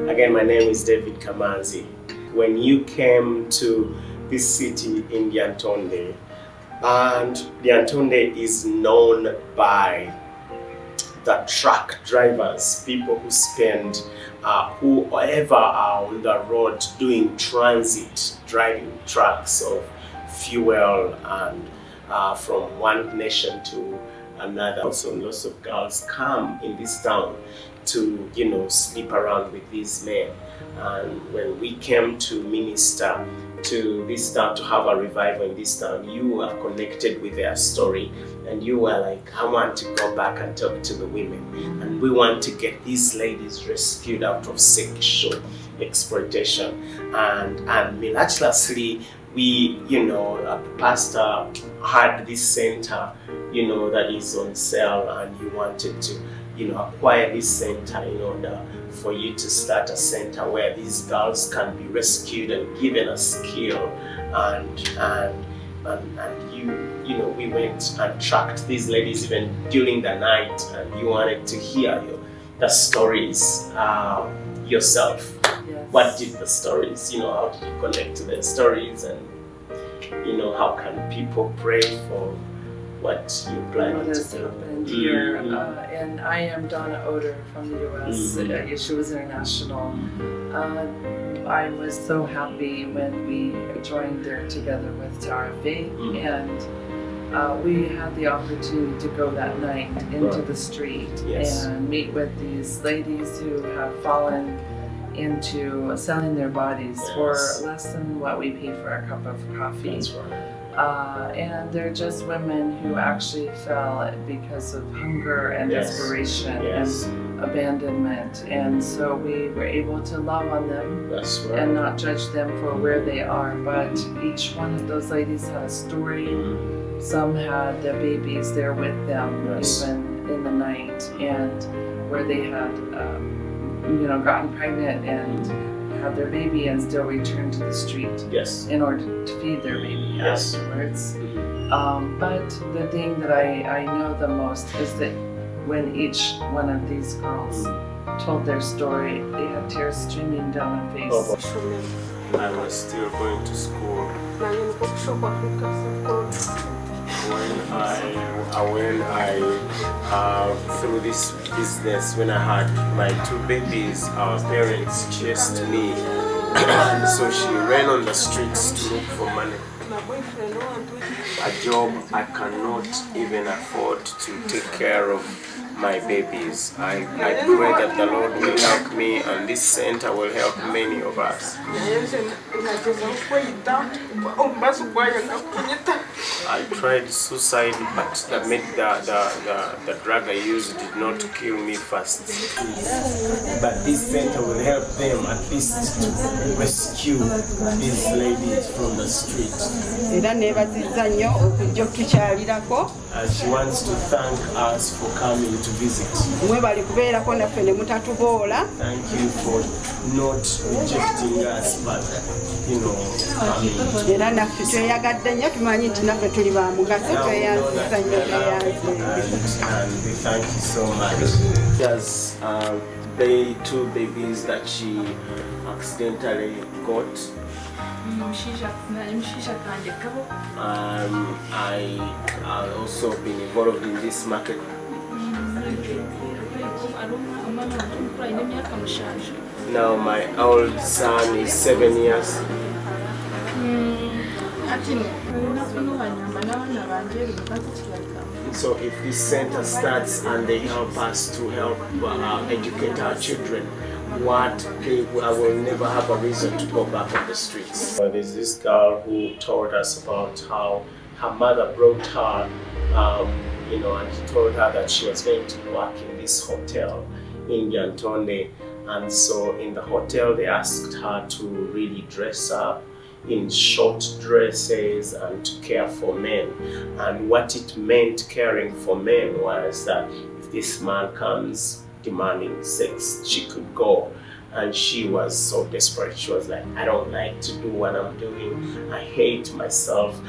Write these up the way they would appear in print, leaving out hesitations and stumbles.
Again, my name is David Kamanzi. When you came to this city in Lyantonde, and Lyantonde is known by the truck drivers, people who spend, whoever are on the road doing transit, driving trucks of fuel and from one nation to another. Also, lots of girls come in this town to, sleep around with these men. And when we came to minister to this town, to have a revival in this town, you are connected with their story, and you were like, I want to go back and talk to the women, and we want to get these ladies rescued out of sexual exploitation. And miraculously, we, a pastor had this center, that is on sale, and you wanted to, acquire this center in order for you to start a center where these girls can be rescued and given a skill, and we went and tracked these ladies even during the night, and you wanted to hear the stories yourself. Yes. What did the stories, how did you connect to the stories, and how can people pray for what you plan what to has do? happened here. And I am Donna Oder from the U.S. Yeshua's International. I was so happy when we joined there together with Tarafi, and we had the opportunity to go that night into the street and meet with these ladies who have fallen into selling their bodies for less than what we pay for a cup of coffee. That's right. And they're just women who actually fell because of hunger and desperation and abandonment. And so we were able to love on them and not judge them for where they are. But each one of those ladies had a story. Some had their babies there with them, even in the night, and where they had, gotten pregnant and had their baby and still returned to the street in order to feed their baby afterwards. But the thing that I know the most is that when each one of these girls told their story, they had tears streaming down their face. I was still going to school. When I through this business, when I had my two babies, our parents chased me, and so she ran on the streets to look for money. A job I cannot even afford to take care of my babies. I pray that the Lord will help me, and this center will help many of us. I tried suicide, but the drug I used did not kill me fast. But this center will help them at least to rescue these ladies from the street. And she wants to thank us for coming to visit. Thank you for not rejecting us, but coming. And we thank you so much. There's the two babies that she accidentally got. I also been involved in this market. Now my old son is 7 years. So if this center starts and they help us to help educate our children, I will never have a reason to go back on the streets. There's this girl who told us about how her mother brought her, and he told her that she was going to work in this hotel in Lyantonde. And so in the hotel, they asked her to really dress up in short dresses and to care for men. And what it meant caring for men was that if this man comes demanding sex, she could go. And she was so desperate. She was like, I don't like to do what I'm doing. I hate myself.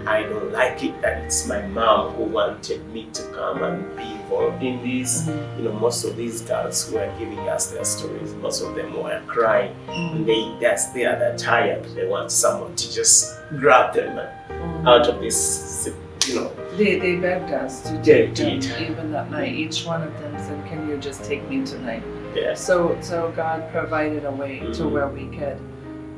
I don't like it that it's my mom who wanted me to come and be involved in this. You know, most of these girls who are giving us their stories, most of them were crying. And they are that tired. They want someone to just grab them out of this, you know. They begged us to take them even that night. Each one of them said, "Can you just take me tonight?" Yeah. So God provided a way to where we could,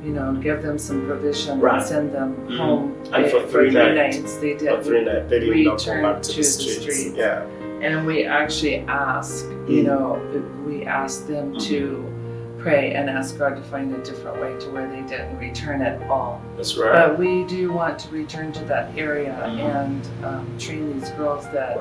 you know, give them some provision and send them home. And for three nights, they did. For 3 nights, they did not go return back to the streets. streets. Yeah. And we actually asked, you know, we asked them to pray and ask God to find a different way to where they didn't return at all. That's right. But we do want to return to that area and train these girls that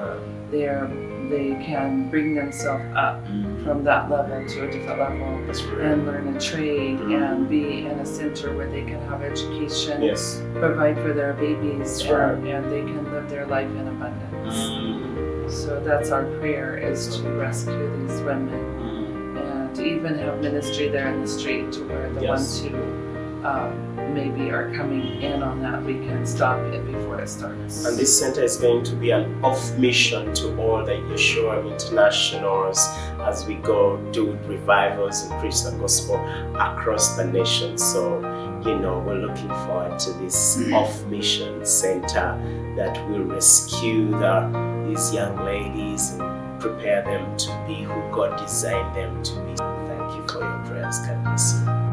they can bring themselves up from that level to a different level. That's right. And learn a trade and be in a center where they can have education, provide for their babies, and they can live their life in abundance. So that's our prayer, is to rescue these women and to even have ministry there in the street to where the ones who maybe are coming in on that, we can stop it before it starts. And this center is going to be an off mission to all the Yeshua internationals as we go do revivals and preach the gospel across the nation. So, you know, we're looking forward to this off mission center that will rescue these young ladies and prepare them to be who God designed them to be. Thank you for your prayers. God bless you.